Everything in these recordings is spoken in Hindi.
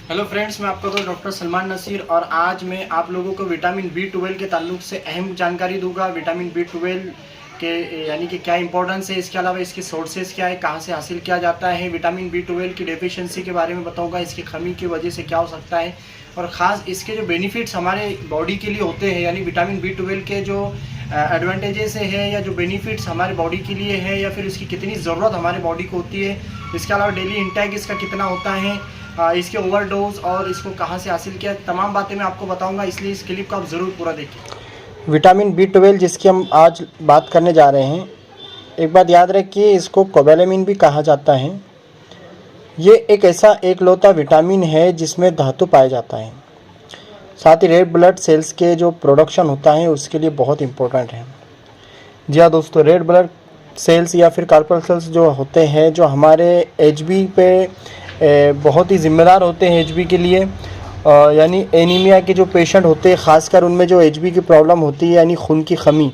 हेलो फ्रेंड्स, मैं आपका दोस्त डॉक्टर सलमान नसीर और आज मैं आप लोगों को विटामिन B12 के ताल्लुक से अहम जानकारी दूंगा। विटामिन B12 के यानी कि क्या इंपॉर्टेंस है, इसके अलावा इसके सोर्सेज क्या है, कहाँ से हासिल किया जाता है। विटामिन B12 की डेफिशिएंसी के बारे में बताऊंगा, इसकी कमी की वजह से क्या हो सकता है और ख़ास इसके जो बेनिफिट्स हमारे बॉडी के लिए होते हैं, यानी विटामिन B12 के जो एडवांटेजेस है या जो बेनिफिट्स हमारे बॉडी के लिए है या फिर इसकी कितनी ज़रूरत हमारे बॉडी को होती है। इसके अलावा डेली इंटेक इसका कितना होता है, इसके ओवरडोज और इसको कहाँ से हासिल किया, तमाम बातें मैं आपको बताऊंगा, इसलिए इस क्लिप को आप ज़रूर पूरा देखिए। विटामिन B12 जिसकी हम आज बात करने जा रहे हैं, एक बात याद रखिए, इसको कोबैलेमिन भी कहा जाता है। ये एक ऐसा एकलौता विटामिन है जिसमें धातु पाया जाता है, साथ ही रेड ब्लड सेल्स के जो प्रोडक्शन होता है उसके लिए बहुत इम्पोर्टेंट है। जी हाँ दोस्तों, रेड ब्लड सेल्स या फिर कार्पल जो होते हैं, जो हमारे HB पे बहुत ही ज़िम्मेदार होते हैं HB के लिए, यानी एनीमिया के जो पेशेंट होते हैं, ख़ासकर उनमें जो HB की प्रॉब्लम होती है यानी खून की कमी,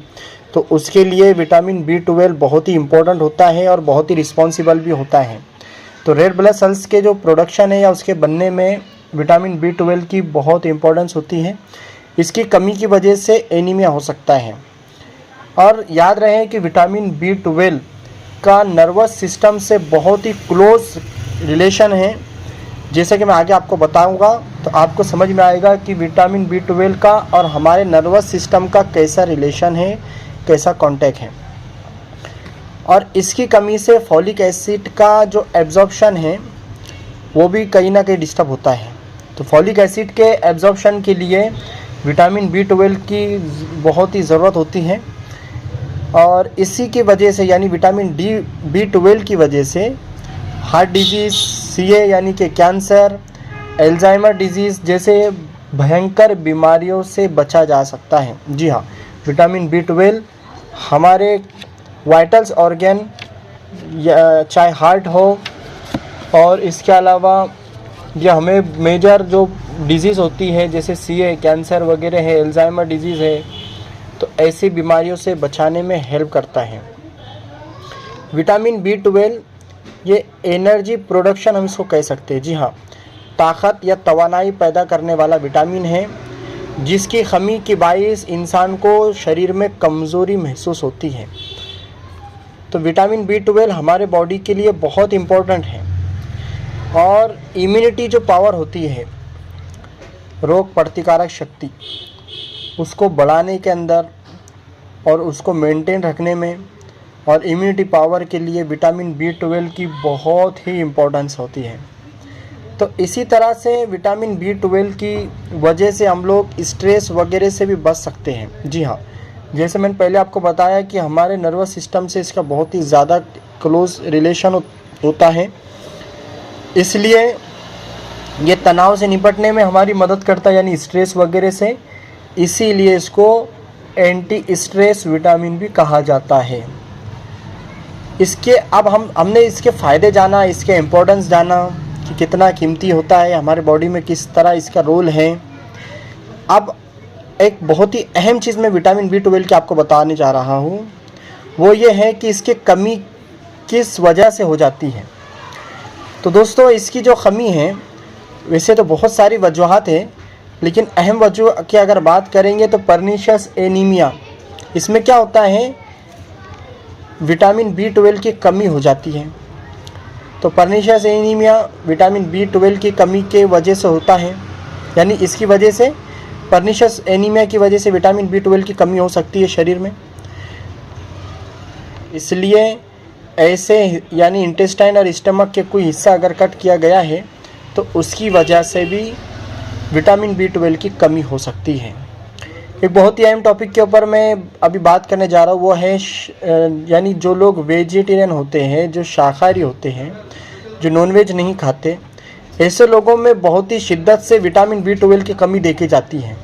तो उसके लिए विटामिन B12 बहुत ही इम्पोर्टेंट होता है और बहुत ही रिस्पॉन्सिबल भी होता है। तो रेड ब्लड सेल्स के जो प्रोडक्शन है या उसके बनने में विटामिन B12 की बहुत इम्पोर्टेंस होती है। इसकी कमी की वजह से एनीमिया हो सकता है। और याद रहे कि विटामिन B12 का नर्वस सिस्टम से बहुत ही क्लोज रिलेशन है। जैसे कि मैं आगे आपको बताऊंगा तो आपको समझ में आएगा कि विटामिन B12 का और हमारे नर्वस सिस्टम का कैसा रिलेशन है, कैसा कांटेक्ट है। और इसकी कमी से फॉलिक एसिड का जो एब्जॉर्प्शन है वो भी कहीं ना कहीं डिस्टर्ब होता है। तो फॉलिक एसिड के एब्जॉर्प्शन के लिए विटामिन B12 की बहुत ही ज़रूरत होती है। और इसी की वजह से यानी विटामिन B12 की वजह से हार्ट डिजीज़, CA यानी कि कैंसर, एल्जाइमर डिजीज़ जैसे भयंकर बीमारियों से बचा जा सकता है। जी हाँ, विटामिन B12 हमारे वाइटल्स ऑर्गन, चाहे हार्ट हो और इसके अलावा यह हमें मेजर जो डिजीज़ होती है जैसे CA, कैंसर वगैरह है, एल्जाइमर डिजीज़ है, तो ऐसी बीमारियों से बचाने में हेल्प करता है। विटामिन B12 ये एनर्जी प्रोडक्शन हम इसको कह सकते हैं। जी हाँ, ताकत या तवानाई पैदा करने वाला विटामिन है जिसकी कमी के बायस इंसान को शरीर में कमज़ोरी महसूस होती है। तो विटामिन B12 हमारे बॉडी के लिए बहुत इम्पोर्टेंट है। और इम्यूनिटी जो पावर होती है, रोग प्रतिकारक शक्ति, उसको बढ़ाने के अंदर और उसको मेंटेन रखने में और इम्यूनिटी पावर के लिए विटामिन B12 की बहुत ही इम्पोर्टेंस होती है। तो इसी तरह से विटामिन B12 की वजह से हम लोग स्ट्रेस वगैरह से भी बच सकते हैं। जी हाँ, जैसे मैंने पहले आपको बताया कि हमारे नर्वस सिस्टम से इसका बहुत ही ज़्यादा क्लोज रिलेशन होता है, इसलिए ये तनाव से निपटने में हमारी मदद करता है, यानी स्ट्रेस वगैरह से। इसीलिए इसको एंटी स्ट्रेस विटामिन भी कहा जाता है। इसके अब हमने इसके फ़ायदे जाना, इसके इम्पोर्टेंस जाना कि कितना कीमती होता है हमारे बॉडी में, किस तरह इसका रोल है। अब एक बहुत ही अहम चीज़ मैं विटामिन B12 की आपको बताने जा रहा हूँ, वो ये है कि इसकी कमी किस वजह से हो जाती है। तो दोस्तों, इसकी जो कमी है, वैसे तो बहुत सारी वजूहत है, लेकिन अहम वजह की अगर बात करेंगे तो पर्निशियस एनीमिया, इसमें क्या होता है, विटामिन B12 की कमी हो जाती है। तो पर्निशियस एनीमिया विटामिन B12 की कमी के वजह से होता है, यानी इसकी वजह से, पर्निशियस एनीमिया की वजह से विटामिन B12 की कमी हो सकती है शरीर में। इसलिए ऐसे यानी इंटेस्टाइन और स्टमक के कोई हिस्सा अगर कट किया गया है तो उसकी वजह से भी विटामिन B12 की कमी हो सकती है। एक बहुत ही अहम टॉपिक के ऊपर मैं अभी बात करने जा रहा हूँ, वो है यानी जो लोग वेजिटेरियन होते हैं, जो शाकाहारी होते हैं, जो नॉनवेज नहीं खाते, ऐसे लोगों में बहुत ही शिद्दत से विटामिन B12 की कमी देखी जाती है।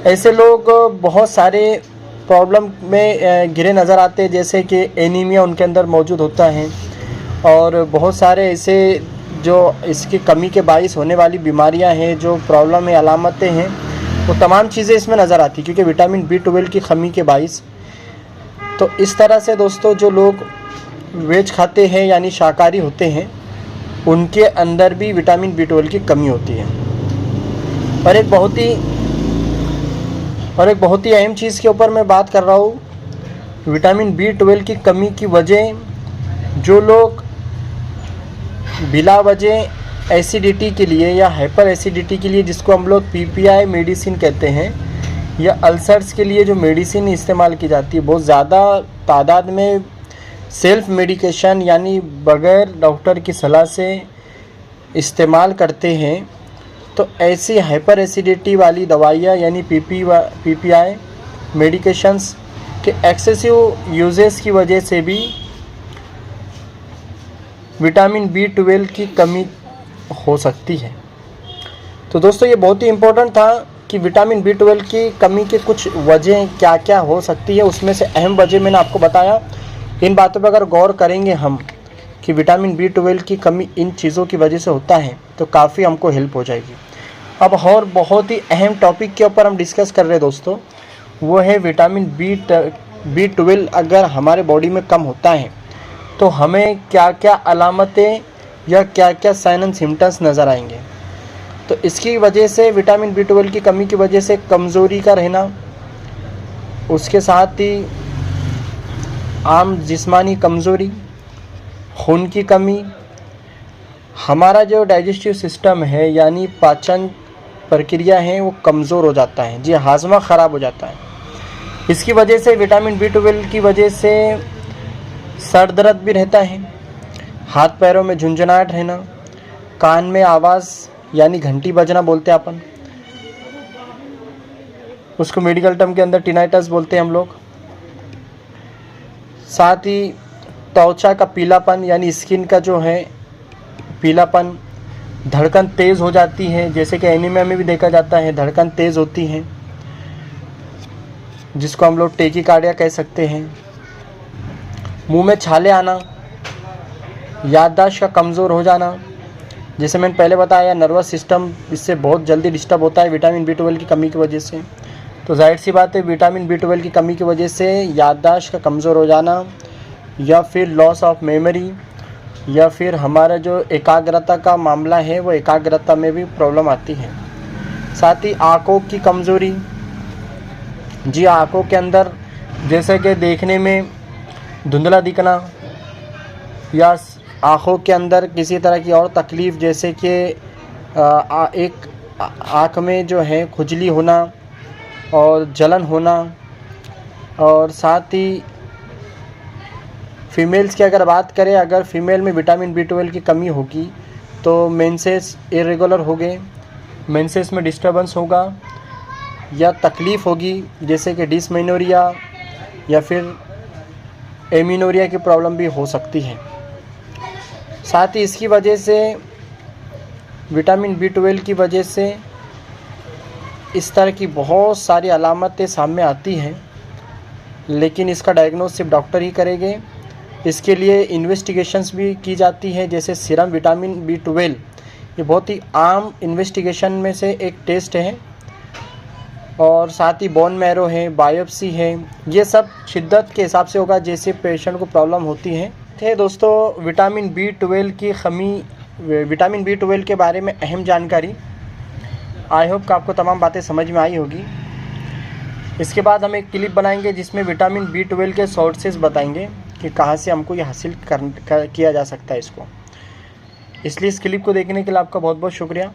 ऐसे लोग बहुत सारे प्रॉब्लम में घिरे नज़र आते हैं, जैसे कि एनीमिया उनके अंदर मौजूद होता है और बहुत सारे ऐसे जो इसकी कमी के बायस होने वाली बीमारियां हैं, जो प्रॉब्लम में अलामतें हैं, वो तमाम चीज़ें इसमें नज़र आती क्योंकि विटामिन B12 की कमी के बायस। तो इस तरह से दोस्तों, जो लोग वेज खाते हैं यानी शाकाहारी होते हैं, उनके अंदर भी विटामिन B12 की कमी होती है। और एक बहुत ही अहम चीज़ के ऊपर मैं बात कर रहा हूँ, विटामिन B12 की कमी की वजह जो लोग बिला वजह एसिडिटी के लिए या हाइपर एसिडिटी के लिए, जिसको हम लोग PPI मेडिसिन कहते हैं, या अल्सर्स के लिए जो मेडिसिन इस्तेमाल की जाती है, बहुत ज़्यादा तादाद में सेल्फ मेडिकेशन यानी बग़ैर डॉक्टर की सलाह से इस्तेमाल करते हैं, तो ऐसी हाइपर एसिडिटी वाली दवाइयाँ यानी PPI मेडिकेशंस के एक्सेसिव यूजेस की वजह से भी विटामिन B12 की कमी हो सकती है। तो दोस्तों ये बहुत ही इम्पोर्टेंट था कि विटामिन B12 की कमी के कुछ वजह क्या क्या हो सकती है, उसमें से अहम वजह मैंने आपको बताया। इन बातों पर अगर गौर करेंगे हम कि विटामिन B12 की कमी इन चीज़ों की वजह से होता है तो काफ़ी हमको हेल्प हो जाएगी। अब और बहुत ही अहम टॉपिक के ऊपर हम डिस्कस कर रहे हैं दोस्तों, वो है विटामिन B12 अगर हमारे बॉडी में कम होता है तो हमें क्या क्या अलामतें या क्या क्या साइन एंड सिम्टम्स नज़र आएंगे। तो इसकी वजह से विटामिन B12 की कमी की वजह से कमज़ोरी का रहना, उसके साथ ही आम जिस्मानी कमज़ोरी, खून की कमी, हमारा जो डाइजेस्टिव सिस्टम है यानी पाचन प्रक्रिया है वो कमज़ोर हो जाता है, जी हाजमा ख़राब हो जाता है। इसकी वजह से विटामिन B12 की वजह से सर दर्द भी रहता है, हाथ पैरों में झुंझुनाहट रहना, कान में आवाज़ यानी घंटी बजना बोलते हैं अपन, उसको मेडिकल टर्म के अंदर टिनाइटस बोलते हैं हम लोग। साथ ही त्वचा का पीलापन यानी स्किन का जो है पीलापन, धड़कन तेज़ हो जाती है, जैसे कि एनीमिया में भी देखा जाता है, धड़कन तेज़ होती है जिसको हम लोग टेकीकार्डिया कह सकते हैं। मुंह में छाले आना, याददाश्त का कमज़ोर हो जाना, जैसे मैंने पहले बताया नर्वस सिस्टम इससे बहुत जल्दी डिस्टर्ब होता है विटामिन B12 की कमी की वजह से। तो जाहिर सी बात है विटामिन B12 की कमी की वजह से याददाश्त का कमज़ोर हो जाना, या फिर लॉस ऑफ मेमोरी, या फिर हमारा जो एकाग्रता का मामला है वो एकाग्रता में भी प्रॉब्लम आती है। साथ ही आँखों की कमज़ोरी, जी आँखों के अंदर जैसे कि देखने में धुंधला दिखना, या आँखों के अंदर किसी तरह की और तकलीफ़ जैसे कि एक आँख में जो है खुजली होना और जलन होना। और साथ ही फीमेल्स की अगर बात करें, अगर फीमेल में विटामिन B12 की कमी होगी तो मेंसेस इरेगुलर हो गए, मेंसेस में डिस्टर्बेंस होगा या तकलीफ़ होगी, जैसे कि डिसमेनोरिया या फिर एमिनोरिया की प्रॉब्लम भी हो सकती है। साथ ही इसकी वजह से विटामिन B12 की वजह से इस तरह की बहुत सारी अलामतें सामने आती हैं, लेकिन इसका डायग्नोस सिर्फ डॉक्टर ही करेंगे। इसके लिए इन्वेस्टिगेशंस भी की जाती है, जैसे सीरम विटामिन B12, ये बहुत ही आम इन्वेस्टिगेशन में से एक टेस्ट है। और साथ ही बोन मैरो है, बायोप्सी है, ये सब शिद्दत के हिसाब से होगा जैसे पेशेंट को प्रॉब्लम होती है। दोस्तों विटामिन B12 की कमी, विटामिन B12 के बारे में अहम जानकारी, आई होप कि आपको तमाम बातें समझ में आई होगी। इसके बाद हम एक क्लिप बनाएंगे जिसमें विटामिन B12 के सोर्सेज बताएंगे कि कहाँ से हमको ये हासिल किया जा सकता है इसको। इसलिए इस क्लिप को देखने के लिए आपका बहुत बहुत शुक्रिया।